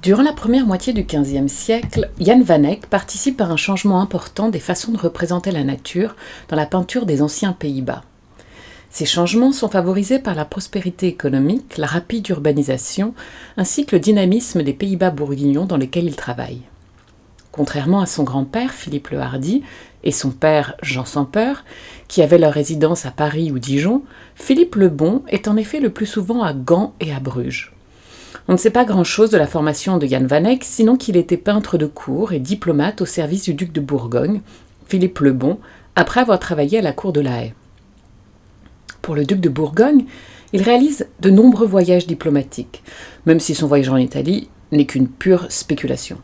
Durant la première moitié du XVe siècle, Jan van Eyck participe à un changement important des façons de représenter la nature dans la peinture des anciens Pays-Bas. Ces changements sont favorisés par la prospérité économique, la rapide urbanisation, ainsi que le dynamisme des Pays-Bas bourguignons dans lesquels il travaille. Contrairement à son grand-père, Philippe le Hardi, et son père, Jean sans Peur, qui avaient leur résidence à Paris ou Dijon, Philippe le Bon est en effet le plus souvent à Gand et à Bruges. On ne sait pas grand-chose de la formation de Jan van Eyck, sinon qu'il était peintre de cour et diplomate au service du duc de Bourgogne, Philippe le Bon, après avoir travaillé à la cour de La Haye. Pour le duc de Bourgogne, il réalise de nombreux voyages diplomatiques, même si son voyage en Italie n'est qu'une pure spéculation.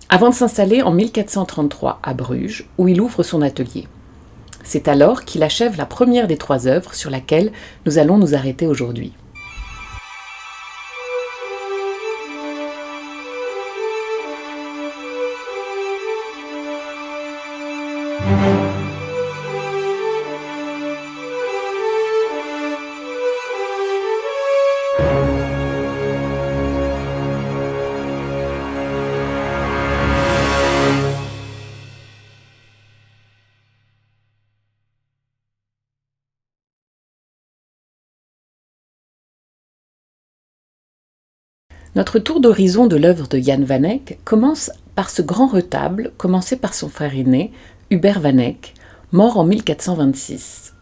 Avant de s'installer en 1433 à Bruges, où il ouvre son atelier. C'est alors qu'il achève la première des 3 œuvres sur laquelle nous allons nous arrêter aujourd'hui. Notre tour d'horizon de l'œuvre de Jan van Eyck commence par ce grand retable commencé par son frère aîné, Hubert van Eyck, mort en 1426.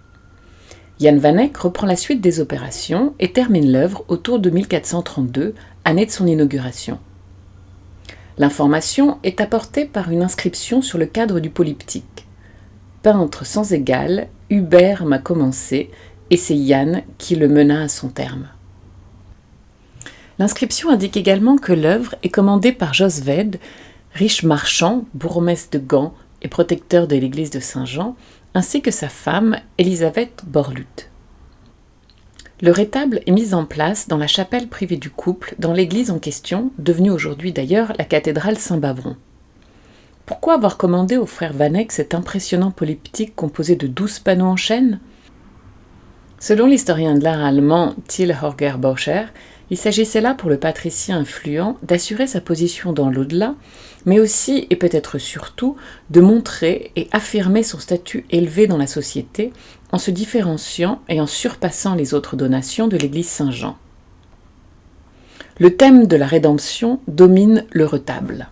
Jan van Eyck reprend la suite des opérations et termine l'œuvre autour de 1432, année de son inauguration. L'information est apportée par une inscription sur le cadre du polyptyque. Peintre sans égal, Hubert m'a commencé, et c'est Jan qui le mena à son terme. L'inscription indique également que l'œuvre est commandée par Josved, riche marchand, bourgmestre de Gand et protecteur de l'église de Saint-Jean, ainsi que sa femme, Elisabeth Borluth. Le rétable est mis en place dans la chapelle privée du couple, dans l'église en question, devenue aujourd'hui d'ailleurs la cathédrale Saint-Bavron. Pourquoi avoir commandé au frère van Eyck cet impressionnant polyptyque composé de 12 panneaux en chêne ? Selon l'historien de l'art allemand Till Holger Bocher, il s'agissait là pour le patricien influent d'assurer sa position dans l'au-delà, mais aussi, et peut-être surtout, de montrer et affirmer son statut élevé dans la société en se différenciant et en surpassant les autres donations de l'église Saint-Jean. Le thème de la rédemption domine le retable.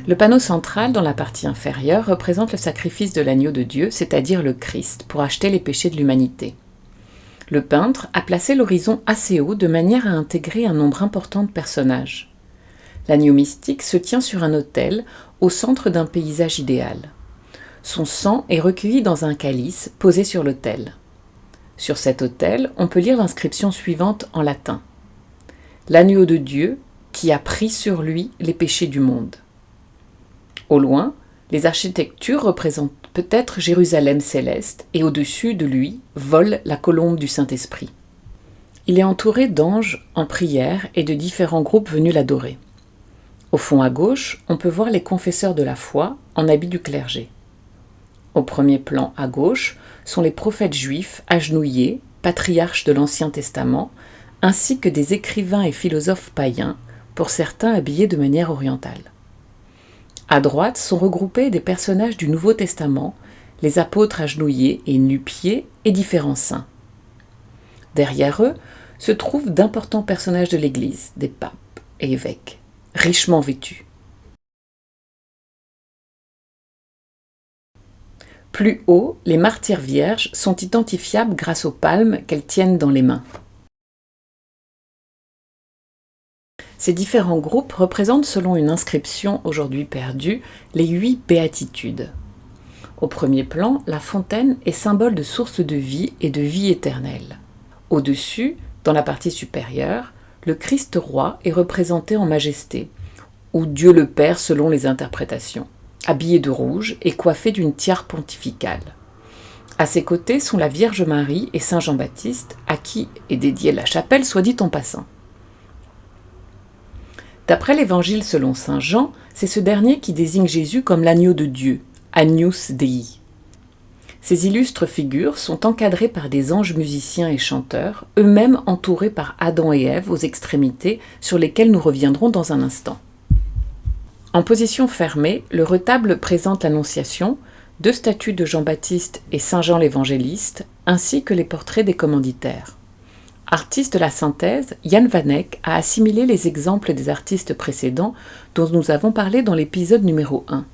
Le panneau central, dans la partie inférieure, représente le sacrifice de l'agneau de Dieu, c'est-à-dire le Christ, pour acheter les péchés de l'humanité. Le peintre a placé l'horizon assez haut de manière à intégrer un nombre important de personnages. L'agneau mystique se tient sur un autel au centre d'un paysage idéal. Son sang est recueilli dans un calice posé sur l'autel. Sur cet autel, on peut lire l'inscription suivante en latin. L'agneau de Dieu qui a pris sur lui les péchés du monde. Au loin, les architectures représentent peut-être Jérusalem céleste, et au-dessus de lui vole la colombe du Saint-Esprit. Il est entouré d'anges en prière et de différents groupes venus l'adorer. Au fond à gauche, on peut voir les confesseurs de la foi en habit du clergé. Au premier plan à gauche sont les prophètes juifs agenouillés, patriarches de l'Ancien Testament, ainsi que des écrivains et philosophes païens, pour certains habillés de manière orientale. À droite sont regroupés des personnages du Nouveau Testament, les apôtres agenouillés et nu-pieds et différents saints. Derrière eux se trouvent d'importants personnages de l'Église, des papes et évêques, richement vêtus. Plus haut, les martyrs vierges sont identifiables grâce aux palmes qu'elles tiennent dans les mains. Ces différents groupes représentent, selon une inscription aujourd'hui perdue, les 8 béatitudes. Au premier plan, la fontaine est symbole de source de vie et de vie éternelle. Au-dessus, dans la partie supérieure, le Christ roi est représenté en majesté, ou Dieu le Père selon les interprétations, habillé de rouge et coiffé d'une tiare pontificale. À ses côtés sont la Vierge Marie et Saint Jean-Baptiste, à qui est dédiée la chapelle, soit dit en passant. D'après l'Évangile selon saint Jean, c'est ce dernier qui désigne Jésus comme l'agneau de Dieu, Agnus Dei. Ces illustres figures sont encadrées par des anges musiciens et chanteurs, eux-mêmes entourés par Adam et Ève aux extrémités, sur lesquels nous reviendrons dans un instant. En position fermée, le retable présente l'Annonciation, 2 statues de Jean-Baptiste et Saint Jean l'Évangéliste, ainsi que les portraits des commanditaires. Artiste de la synthèse, Jan van Eyck a assimilé les exemples des artistes précédents dont nous avons parlé dans l'épisode numéro 1.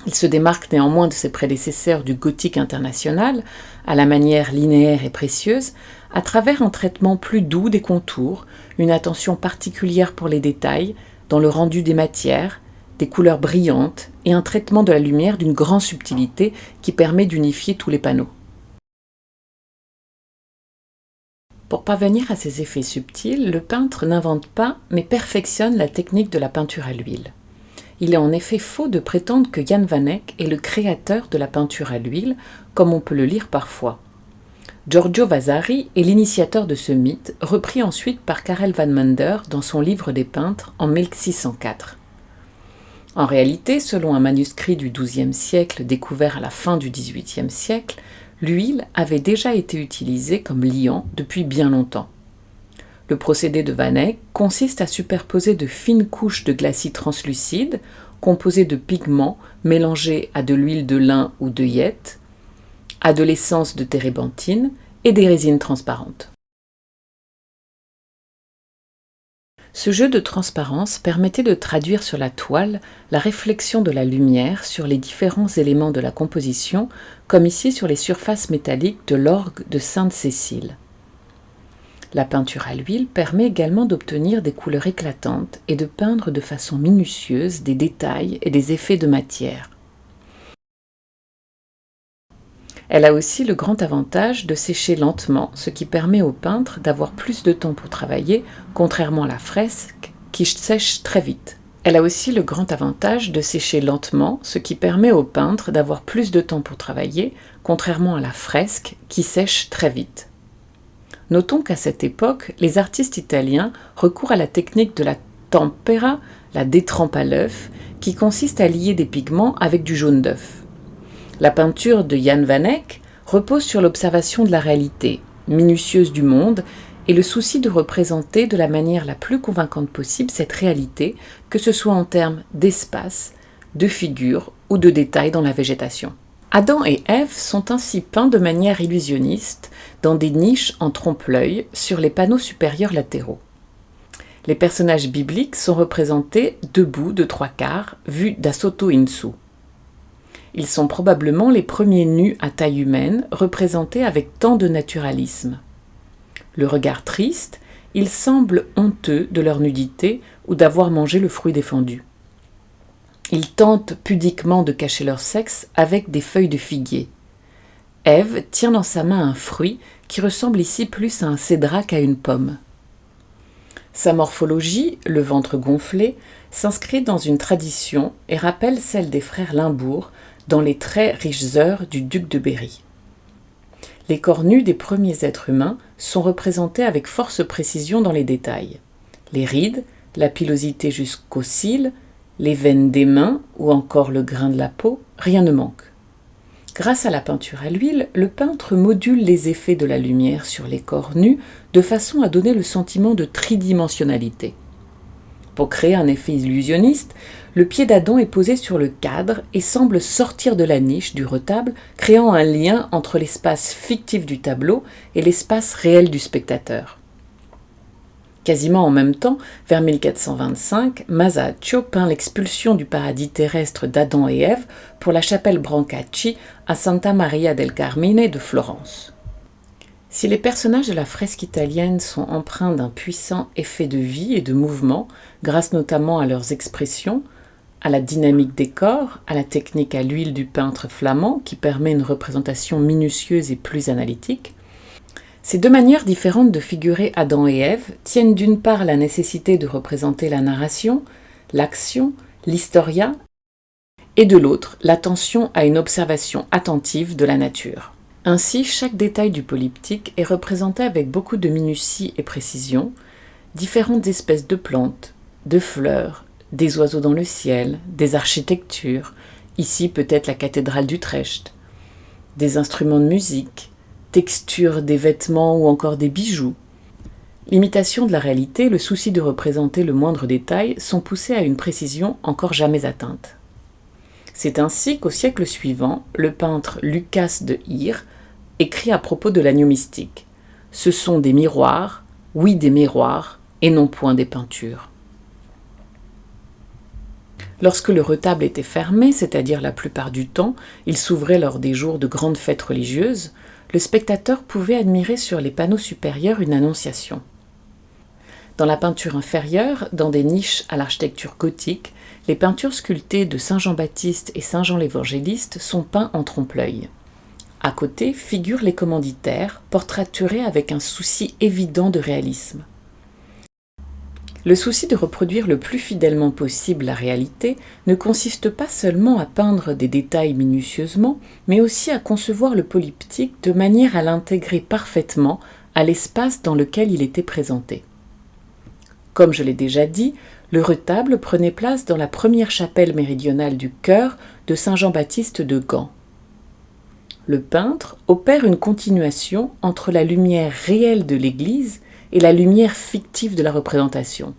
Il se démarque néanmoins de ses prédécesseurs du gothique international, à la manière linéaire et précieuse, à travers un traitement plus doux des contours, une attention particulière pour les détails, dans le rendu des matières, des couleurs brillantes et un traitement de la lumière d'une grande subtilité qui permet d'unifier tous les panneaux. Pour parvenir à ces effets subtils, le peintre n'invente pas, mais perfectionne la technique de la peinture à l'huile. Il est en effet faux de prétendre que Jan van Eyck est le créateur de la peinture à l'huile, comme on peut le lire parfois. Giorgio Vasari est l'initiateur de ce mythe, repris ensuite par Karel van Mander dans son livre des peintres en 1604. En réalité, selon un manuscrit du XIIe siècle découvert à la fin du XVIIIe siècle, l'huile avait déjà été utilisée comme liant depuis bien longtemps. Le procédé de Van Eyck consiste à superposer de fines couches de glacis translucides, composées de pigments mélangés à de l'huile de lin ou d'œillette, à de l'essence de térébenthine et des résines transparentes. Ce jeu de transparence permettait de traduire sur la toile la réflexion de la lumière sur les différents éléments de la composition, comme ici sur les surfaces métalliques de l'orgue de Sainte-Cécile. La peinture à l'huile permet également d'obtenir des couleurs éclatantes et de peindre de façon minutieuse des détails et des effets de matière. Elle a aussi le grand avantage de sécher lentement, ce qui permet au peintre d'avoir plus de temps pour travailler, contrairement à la fresque qui sèche très vite. Elle a aussi le grand avantage de sécher lentement, ce qui permet au peintre d'avoir plus de temps pour travailler, contrairement à la fresque qui sèche très vite. Notons qu'à cette époque, les artistes italiens recourent à la technique de la tempera, la détrempe à l'œuf, qui consiste à lier des pigments avec du jaune d'œuf. La peinture de Jan van Eyck repose sur l'observation de la réalité, minutieuse du monde, et le souci de représenter de la manière la plus convaincante possible cette réalité, que ce soit en termes d'espace, de figures ou de détails dans la végétation. Adam et Ève sont ainsi peints de manière illusionniste dans des niches en trompe-l'œil sur les panneaux supérieurs latéraux. Les personnages bibliques sont représentés debout de 3/4, vus da sotto in su. Ils sont probablement les premiers nus à taille humaine, représentés avec tant de naturalisme. Le regard triste, ils semblent honteux de leur nudité ou d'avoir mangé le fruit défendu. Ils tentent pudiquement de cacher leur sexe avec des feuilles de figuier. Ève tient dans sa main un fruit qui ressemble ici plus à un cédrat qu'à une pomme. Sa morphologie, le ventre gonflé, s'inscrit dans une tradition et rappelle celle des frères Limbourg dans les très riches œuvres du duc de Berry. Les corps nus des premiers êtres humains sont représentés avec force précision dans les détails. Les rides, la pilosité jusqu'aux cils, les veines des mains ou encore le grain de la peau, rien ne manque. Grâce à la peinture à l'huile, le peintre module les effets de la lumière sur les corps nus de façon à donner le sentiment de tridimensionnalité. Pour créer un effet illusionniste, le pied d'Adam est posé sur le cadre et semble sortir de la niche du retable, créant un lien entre l'espace fictif du tableau et l'espace réel du spectateur. Quasiment en même temps, vers 1425, Masaccio peint l'expulsion du paradis terrestre d'Adam et Ève pour la chapelle Brancacci à Santa Maria del Carmine de Florence. Si les personnages de la fresque italienne sont empreints d'un puissant effet de vie et de mouvement, grâce notamment à leurs expressions, à la dynamique des corps, à la technique à l'huile du peintre flamand qui permet une représentation minutieuse et plus analytique, ces deux manières différentes de figurer Adam et Ève tiennent d'une part la nécessité de représenter la narration, l'action, l'historia, et de l'autre l'attention à une observation attentive de la nature. Ainsi, chaque détail du polyptyque est représenté avec beaucoup de minutie et précision, différentes espèces de plantes, de fleurs, des oiseaux dans le ciel, des architectures, ici peut-être la cathédrale d'Utrecht, des instruments de musique, texture des vêtements ou encore des bijoux. L'imitation de la réalité et le souci de représenter le moindre détail sont poussés à une précision encore jamais atteinte. C'est ainsi qu'au siècle suivant, le peintre Lucas de Hire écrit à propos de l'agneau mystique. Ce sont des miroirs, oui des miroirs, et non point des peintures. Lorsque le retable était fermé, c'est-à-dire la plupart du temps, il s'ouvrait lors des jours de grandes fêtes religieuses, le spectateur pouvait admirer sur les panneaux supérieurs une annonciation. Dans la peinture inférieure, dans des niches à l'architecture gothique, les peintures sculptées de Saint Jean-Baptiste et Saint Jean l'Évangéliste sont peints en trompe-l'œil. À côté figurent les commanditaires, portraiturés avec un souci évident de réalisme. Le souci de reproduire le plus fidèlement possible la réalité ne consiste pas seulement à peindre des détails minutieusement, mais aussi à concevoir le polyptyque de manière à l'intégrer parfaitement à l'espace dans lequel il était présenté. Comme je l'ai déjà dit, le retable prenait place dans la première chapelle méridionale du chœur de Saint Jean-Baptiste de Gand. Le peintre opère une continuation entre la lumière réelle de l'église et la lumière fictive de la représentation.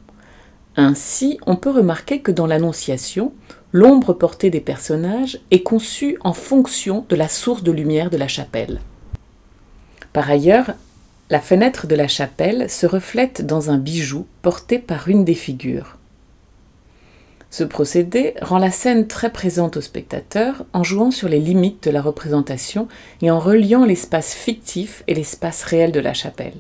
Ainsi, on peut remarquer que dans l'Annonciation, l'ombre portée des personnages est conçue en fonction de la source de lumière de la chapelle. Par ailleurs, la fenêtre de la chapelle se reflète dans un bijou porté par une des figures. Ce procédé rend la scène très présente au spectateur en jouant sur les limites de la représentation et en reliant l'espace fictif et l'espace réel de la chapelle.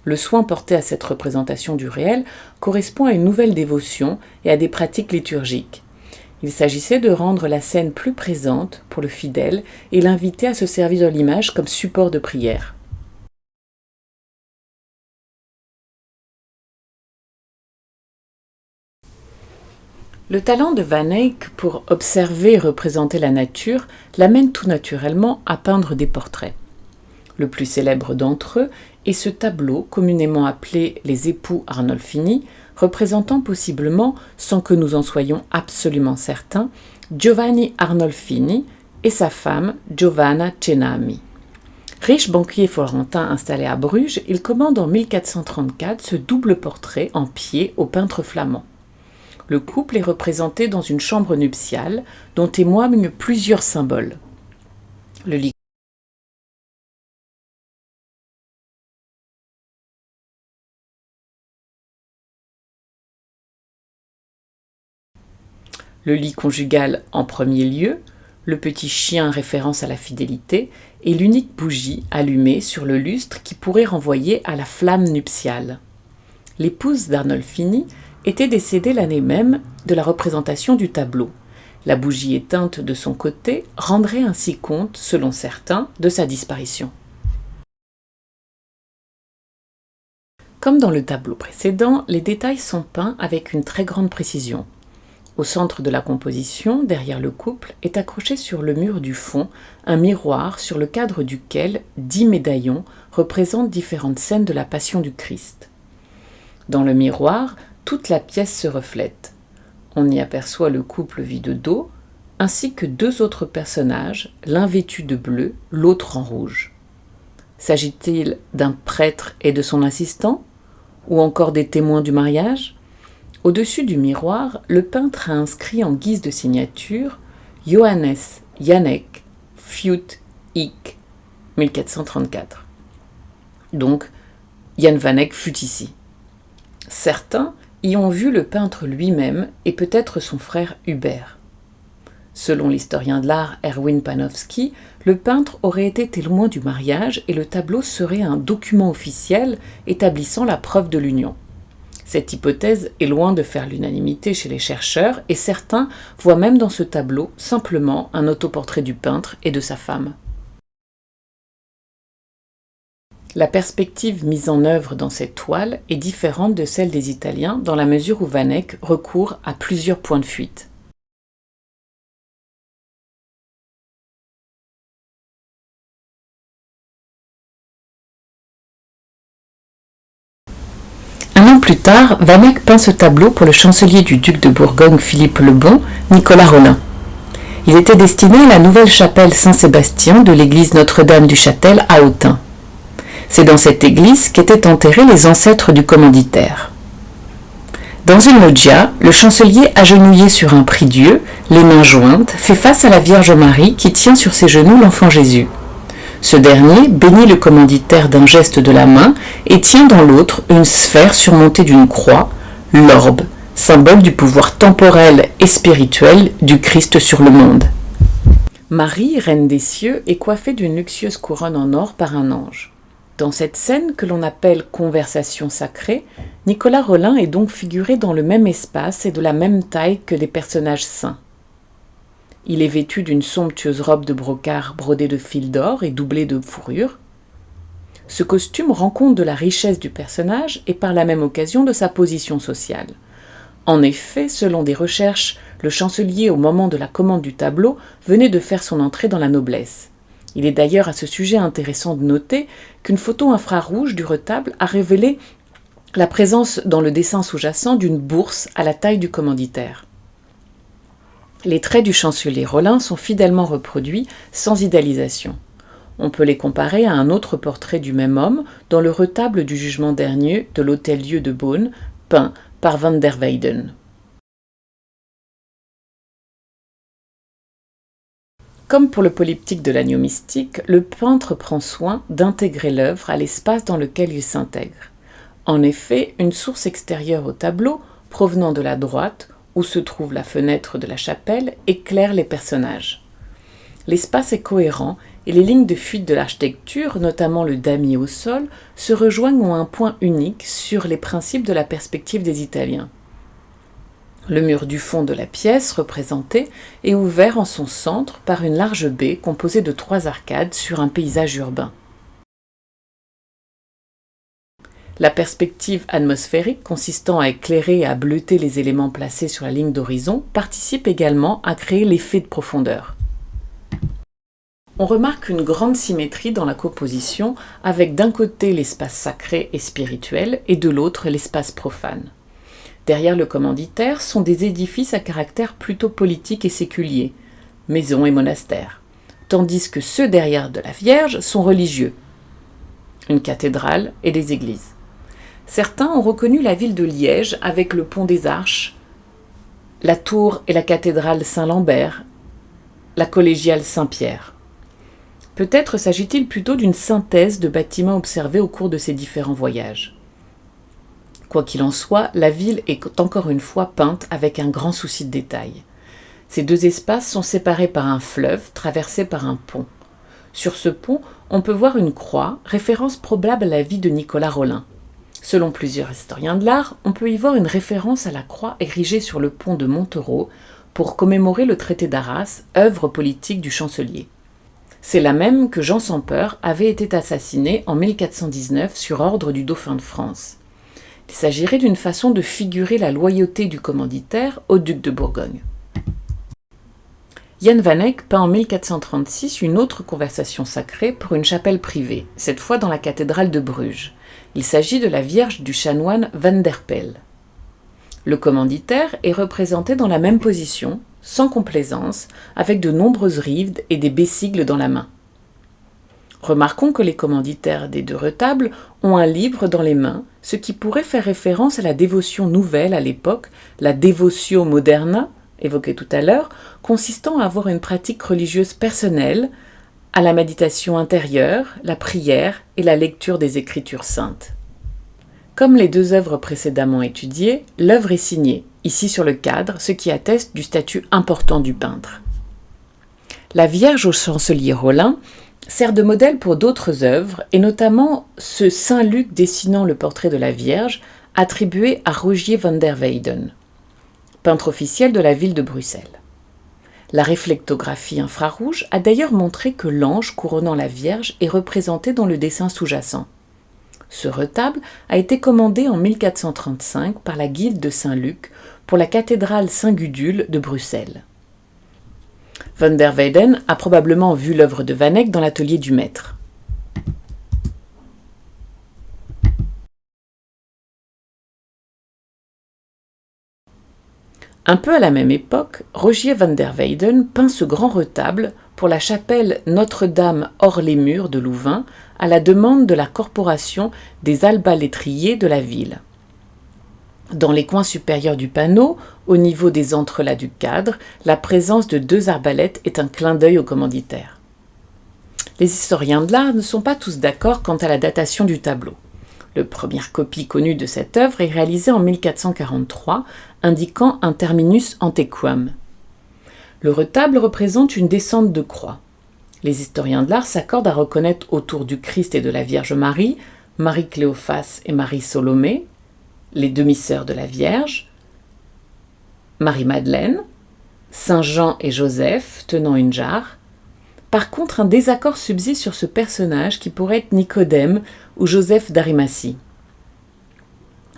Le soin porté à cette représentation du réel correspond à une nouvelle dévotion et à des pratiques liturgiques. Il s'agissait de rendre la scène plus présente pour le fidèle et l'inviter à se servir de l'image comme support de prière. Le talent de Van Eyck pour observer et représenter la nature l'amène tout naturellement à peindre des portraits. Le plus célèbre d'entre eux est ce tableau communément appelé les époux Arnolfini, représentant possiblement, sans que nous en soyons absolument certains, Giovanni Arnolfini et sa femme Giovanna Cenami. Riche banquier florentin installé à Bruges, il commande en 1434 ce double portrait en pied au peintre flamand. Le couple est représenté dans une chambre nuptiale dont témoignent plusieurs symboles. Le lit conjugal en premier lieu, le petit chien référence à la fidélité et l'unique bougie allumée sur le lustre qui pourrait renvoyer à la flamme nuptiale. L'épouse d'Arnolfini était décédée l'année même de la représentation du tableau. La bougie éteinte de son côté rendrait ainsi compte, selon certains, de sa disparition. Comme dans le tableau précédent, les détails sont peints avec une très grande précision. Au centre de la composition, derrière le couple, est accroché sur le mur du fond un miroir sur le cadre duquel 10 médaillons représentent différentes scènes de la Passion du Christ. Dans le miroir, toute la pièce se reflète. On y aperçoit le couple vu de dos, ainsi que 2 autres personnages, l'un vêtu de bleu, l'autre en rouge. S'agit-il d'un prêtre et de son assistant, ou encore des témoins du mariage ? Au-dessus du miroir, le peintre a inscrit en guise de signature « Johannes Janek Fut Ik 1434 ». Donc, Jan van Eyck fut ici. Certains y ont vu le peintre lui-même et peut-être son frère Hubert. Selon l'historien de l'art Erwin Panofsky, le peintre aurait été témoin du mariage et le tableau serait un document officiel établissant la preuve de l'union. Cette hypothèse est loin de faire l'unanimité chez les chercheurs et certains voient même dans ce tableau simplement un autoportrait du peintre et de sa femme. La perspective mise en œuvre dans cette toile est différente de celle des Italiens dans la mesure où Van Eyck recourt à plusieurs points de fuite. Un an plus tard, Van Eyck peint ce tableau pour le chancelier du duc de Bourgogne Philippe le Bon, Nicolas Rolin. Il était destiné à la nouvelle chapelle Saint-Sébastien de l'église Notre-Dame du Châtel à Autun. C'est dans cette église qu'étaient enterrés les ancêtres du commanditaire. Dans une loggia, le chancelier agenouillé sur un prie-dieu, les mains jointes, fait face à la Vierge Marie qui tient sur ses genoux l'enfant Jésus. Ce dernier bénit le commanditaire d'un geste de la main et tient dans l'autre une sphère surmontée d'une croix, l'orbe, symbole du pouvoir temporel et spirituel du Christ sur le monde. Marie, reine des cieux, est coiffée d'une luxueuse couronne en or par un ange. Dans cette scène que l'on appelle conversation sacrée, Nicolas Rolin est donc figuré dans le même espace et de la même taille que les personnages saints. Il est vêtu d'une somptueuse robe de brocart brodée de fils d'or et doublée de fourrure. Ce costume rend compte de la richesse du personnage et par la même occasion de sa position sociale. En effet, selon des recherches, le chancelier, au moment de la commande du tableau, venait de faire son entrée dans la noblesse. Il est d'ailleurs à ce sujet intéressant de noter qu'une photo infrarouge du retable a révélé la présence dans le dessin sous-jacent d'une bourse à la taille du commanditaire. Les traits du chancelier Rolin sont fidèlement reproduits, sans idéalisation. On peut les comparer à un autre portrait du même homme dans le retable du jugement dernier de l'Hôtel-Dieu de Beaune, peint par van der Weyden. Comme pour le polyptyque de l'agneau mystique, le peintre prend soin d'intégrer l'œuvre à l'espace dans lequel il s'intègre. En effet, une source extérieure au tableau, provenant de la droite, où se trouve la fenêtre de la chapelle, éclaire les personnages. L'espace est cohérent et les lignes de fuite de l'architecture, notamment le damier au sol, se rejoignent à un point unique sur les principes de la perspective des Italiens. Le mur du fond de la pièce représentée est ouvert en son centre par une large baie composée de 3 arcades sur un paysage urbain. La perspective atmosphérique consistant à éclairer et à bleuter les éléments placés sur la ligne d'horizon participe également à créer l'effet de profondeur. On remarque une grande symétrie dans la composition avec d'un côté l'espace sacré et spirituel et de l'autre l'espace profane. Derrière le commanditaire sont des édifices à caractère plutôt politique et séculier, maisons et monastères, tandis que ceux derrière de la Vierge sont religieux, une cathédrale et des églises. Certains ont reconnu la ville de Liège avec le pont des Arches, la tour et la cathédrale Saint-Lambert, la collégiale Saint-Pierre. Peut-être s'agit-il plutôt d'une synthèse de bâtiments observés au cours de ces différents voyages. Quoi qu'il en soit, la ville est encore une fois peinte avec un grand souci de détail. Ces 2 espaces sont séparés par un fleuve traversé par un pont. Sur ce pont, on peut voir une croix, référence probable à la vie de Nicolas Rolin. Selon plusieurs historiens de l'art, on peut y voir une référence à la croix érigée sur le pont de Montereau pour commémorer le traité d'Arras, œuvre politique du chancelier. C'est la même que Jean sans Peur avait été assassiné en 1419 sur ordre du dauphin de France. Il s'agirait d'une façon de figurer la loyauté du commanditaire au duc de Bourgogne. Jan van Eyck peint en 1436 une autre conversation sacrée pour une chapelle privée, cette fois dans la cathédrale de Bruges. Il s'agit de la Vierge du chanoine Van der Pel. Le commanditaire est représenté dans la même position, sans complaisance, avec de nombreuses rides et des bessigles dans la main. Remarquons que les commanditaires des 2 retables ont un livre dans les mains, ce qui pourrait faire référence à la dévotion nouvelle à l'époque, la devotio moderna, évoquée tout à l'heure, consistant à avoir une pratique religieuse personnelle, à la méditation intérieure, la prière et la lecture des Écritures saintes. Comme les 2 œuvres précédemment étudiées, l'œuvre est signée, ici sur le cadre, ce qui atteste du statut important du peintre. La Vierge au chancelier Rolin sert de modèle pour d'autres œuvres, et notamment ce Saint Luc dessinant le portrait de la Vierge, attribué à Rogier van der Weyden, peintre officiel de la ville de Bruxelles. La réflectographie infrarouge a d'ailleurs montré que l'ange couronnant la Vierge est représenté dans le dessin sous-jacent. Ce retable a été commandé en 1435 par la Guilde de Saint-Luc pour la cathédrale Saint-Gudule de Bruxelles. Van der Weyden a probablement vu l'œuvre de Van Eyck dans l'atelier du maître. Un peu à la même époque, Rogier van der Weyden peint ce grand retable pour la chapelle Notre-Dame hors les murs de Louvain à la demande de la corporation des albalétriers de la ville. Dans les coins supérieurs du panneau, au niveau des entrelacs du cadre, la présence de 2 arbalètes est un clin d'œil au commanditaire. Les historiens de l'art ne sont pas tous d'accord quant à la datation du tableau. La première copie connue de cette œuvre est réalisée en 1443, indiquant un terminus antequam. Le retable représente une descente de croix. Les historiens de l'art s'accordent à reconnaître autour du Christ et de la Vierge Marie, Marie Cléophas et Marie Salomé, les demi-sœurs de la Vierge, Marie-Madeleine, Saint Jean et Joseph tenant une jarre. Par contre, un désaccord subsiste sur ce personnage qui pourrait être Nicodème ou Joseph d'Arimathie.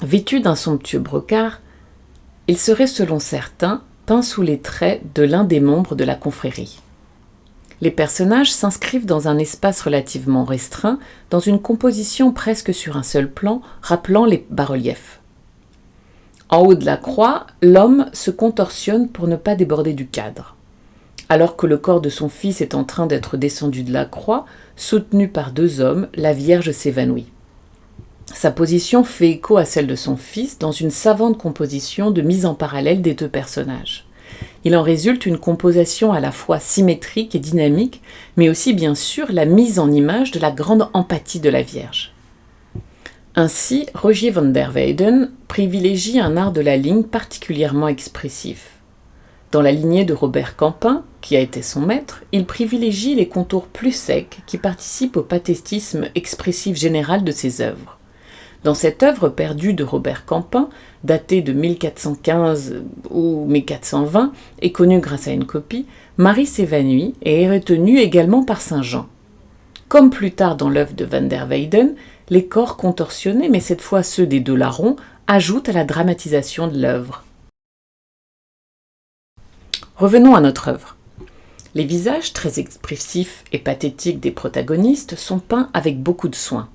Vêtu d'un somptueux brocart, il serait selon certains peint sous les traits de l'un des membres de la confrérie. Les personnages s'inscrivent dans un espace relativement restreint, dans une composition presque sur un seul plan, rappelant les bas-reliefs. En haut de la croix, l'homme se contorsionne pour ne pas déborder du cadre. Alors que le corps de son fils est en train d'être descendu de la croix, soutenu par 2 hommes, la Vierge s'évanouit. Sa position fait écho à celle de son fils dans une savante composition de mise en parallèle des 2 personnages. Il en résulte une composition à la fois symétrique et dynamique, mais aussi bien sûr la mise en image de la grande empathie de la Vierge. Ainsi, Rogier van der Weyden privilégie un art de la ligne particulièrement expressif. Dans la lignée de Robert Campin, qui a été son maître, il privilégie les contours plus secs qui participent au pathétisme expressif général de ses œuvres. Dans cette œuvre perdue de Robert Campin, datée de 1415 ou 1420 et connue grâce à une copie, Marie s'évanouit et est retenue également par Saint Jean. Comme plus tard dans l'œuvre de van der Weyden, les corps contorsionnés, mais cette fois ceux des 2 larrons, ajoutent à la dramatisation de l'œuvre. Revenons à notre œuvre. Les visages très expressifs et pathétiques des protagonistes sont peints avec beaucoup de soin.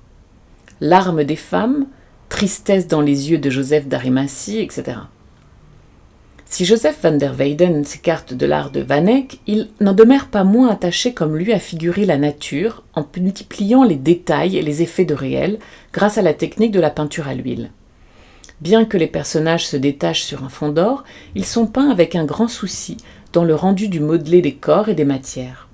Larmes des femmes, tristesse dans les yeux de Joseph d'Arimathie, etc. Si Joseph van der Weyden s'écarte de l'art de Van Eyck, il n'en demeure pas moins attaché comme lui à figurer la nature en multipliant les détails et les effets de réel grâce à la technique de la peinture à l'huile. Bien que les personnages se détachent sur un fond d'or, ils sont peints avec un grand souci dans le rendu du modelé des corps et des matières.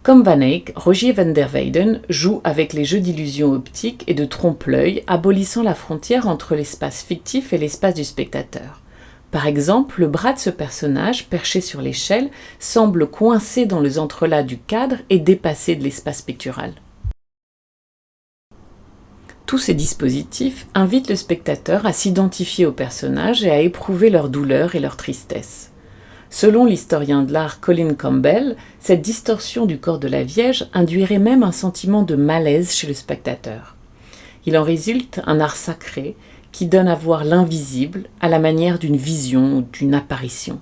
Comme Van Eyck, Rogier van der Weyden joue avec les jeux d'illusions optiques et de trompe-l'œil, abolissant la frontière entre l'espace fictif et l'espace du spectateur. Par exemple, le bras de ce personnage, perché sur l'échelle, semble coincé dans les entrelacs du cadre et dépassé de l'espace pictural. Tous ces dispositifs invitent le spectateur à s'identifier aux personnages et à éprouver leur douleur et leur tristesse. Selon l'historien de l'art Colin Campbell, cette distorsion du corps de la Vierge induirait même un sentiment de malaise chez le spectateur. Il en résulte un art sacré qui donne à voir l'invisible à la manière d'une vision ou d'une apparition.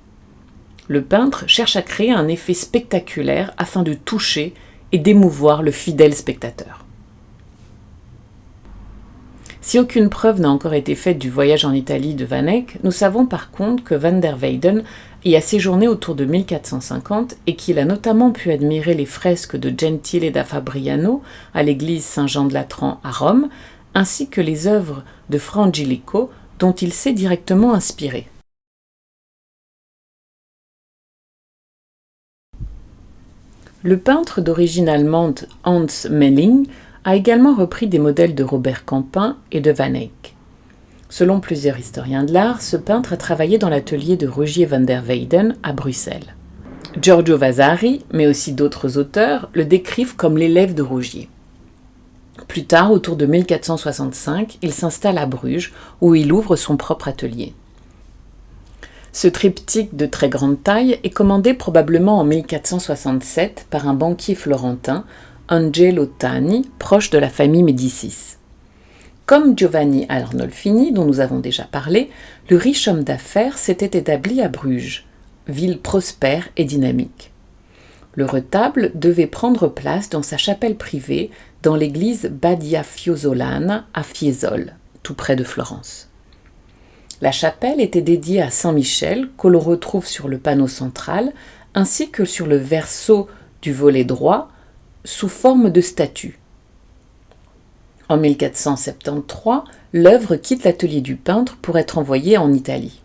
Le peintre cherche à créer un effet spectaculaire afin de toucher et d'émouvoir le fidèle spectateur. Si aucune preuve n'a encore été faite du voyage en Italie de Van Eyck, nous savons par contre que van der Weyden y a séjourné autour de 1450 et qu'il a notamment pu admirer les fresques de Gentile da Fabriano à l'église Saint-Jean de Latran à Rome, ainsi que les œuvres de Fra Angelico dont il s'est directement inspiré. Le peintre d'origine allemande Hans Melling a également repris des modèles de Robert Campin et de Van Eyck. Selon plusieurs historiens de l'art, ce peintre a travaillé dans l'atelier de Rogier van der Weyden à Bruxelles. Giorgio Vasari, mais aussi d'autres auteurs, le décrivent comme l'élève de Rogier. Plus tard, autour de 1465, il s'installe à Bruges, où il ouvre son propre atelier. Ce triptyque de très grande taille est commandé probablement en 1467 par un banquier florentin, Angelo Tani, proche de la famille Médicis. Comme Giovanni Arnolfini, dont nous avons déjà parlé, le riche homme d'affaires s'était établi à Bruges, ville prospère et dynamique. Le retable devait prendre place dans sa chapelle privée dans l'église Badia Fiosolana à Fiesole, tout près de Florence. La chapelle était dédiée à Saint Michel, que l'on retrouve sur le panneau central, ainsi que sur le verso du volet droit, sous forme de statue. En 1473, l'œuvre quitte l'atelier du peintre pour être envoyée en Italie.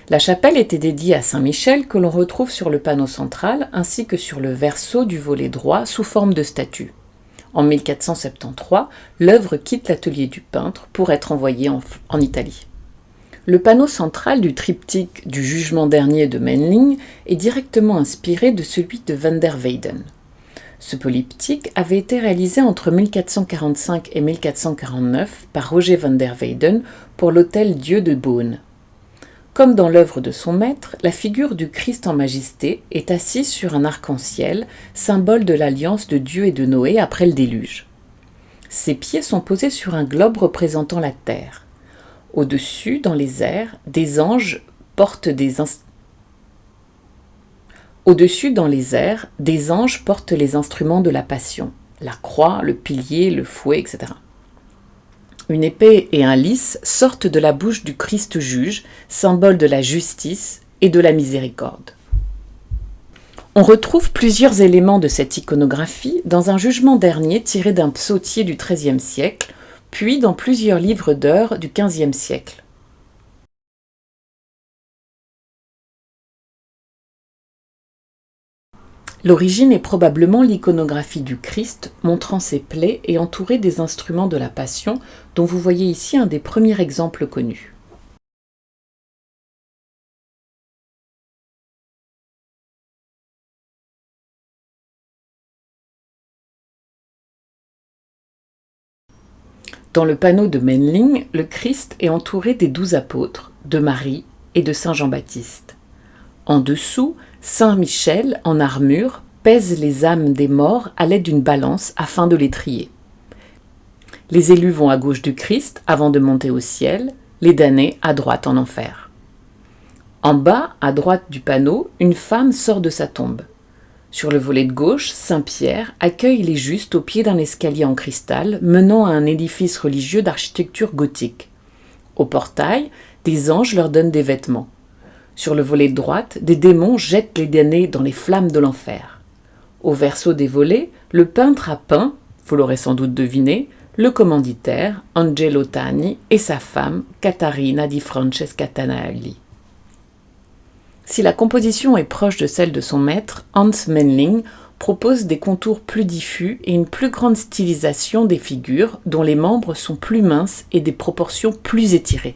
La chapelle était dédiée à Saint Michel, que l'on retrouve sur le panneau central, ainsi que sur le verso du volet droit sous forme de statue. En 1473, l'œuvre quitte l'atelier du peintre pour être envoyée en Italie. Le panneau central du triptyque du Jugement dernier de Memling est directement inspiré de celui de van der Weyden. Ce polyptyque avait été réalisé entre 1445 et 1449 par Roger van der Weyden pour l'hôtel Dieu de Beaune. Comme dans l'œuvre de son maître, la figure du Christ en majesté est assise sur un arc-en-ciel, symbole de l'alliance de Dieu et de Noé après le déluge. Ses pieds sont posés sur un globe représentant la terre. Au-dessus, dans les airs, des anges portent les instruments de la passion, la croix, le pilier, le fouet, etc. Une épée et un lys sortent de la bouche du Christ juge, symbole de la justice et de la miséricorde. On retrouve plusieurs éléments de cette iconographie dans un jugement dernier tiré d'un psautier du XIIIe siècle, puis dans plusieurs livres d'heures du XVe siècle. L'origine est probablement l'iconographie du Christ montrant ses plaies et entouré des instruments de la Passion, dont vous voyez ici un des premiers exemples connus. Dans le panneau de Memling, le Christ est entouré des 12 apôtres, de Marie et de Saint Jean-Baptiste. En dessous, Saint Michel, en armure, pèse les âmes des morts à l'aide d'une balance afin de les trier. Les élus vont à gauche du Christ avant de monter au ciel, les damnés à droite en enfer. En bas, à droite du panneau, une femme sort de sa tombe. Sur le volet de gauche, Saint Pierre accueille les justes au pied d'un escalier en cristal menant à un édifice religieux d'architecture gothique. Au portail, des anges leur donnent des vêtements. Sur le volet de droite, des démons jettent les damnés dans les flammes de l'enfer. Au verso des volets, le peintre a peint, vous l'aurez sans doute deviné, le commanditaire, Angelo Tani, et sa femme, Catarina di Francesca Tanali. Si la composition est proche de celle de son maître, Hans Memling propose des contours plus diffus et une plus grande stylisation des figures dont les membres sont plus minces et des proportions plus étirées.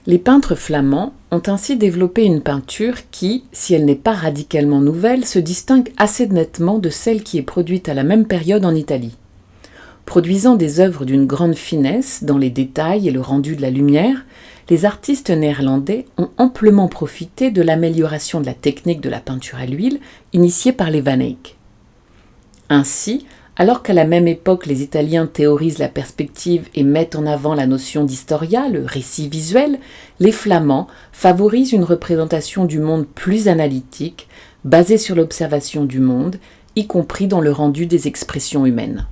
Les peintres flamands ont ainsi développé une peinture qui, si elle n'est pas radicalement nouvelle, se distingue assez nettement de celle qui est produite à la même période en Italie. Produisant des œuvres d'une grande finesse dans les détails et le rendu de la lumière, les artistes néerlandais ont amplement profité de l'amélioration de la technique de la peinture à l'huile initiée par les Van Eyck. Ainsi, alors qu'à la même époque les Italiens théorisent la perspective et mettent en avant la notion d'historia, le récit visuel, les Flamands favorisent une représentation du monde plus analytique, basée sur l'observation du monde, y compris dans le rendu des expressions humaines.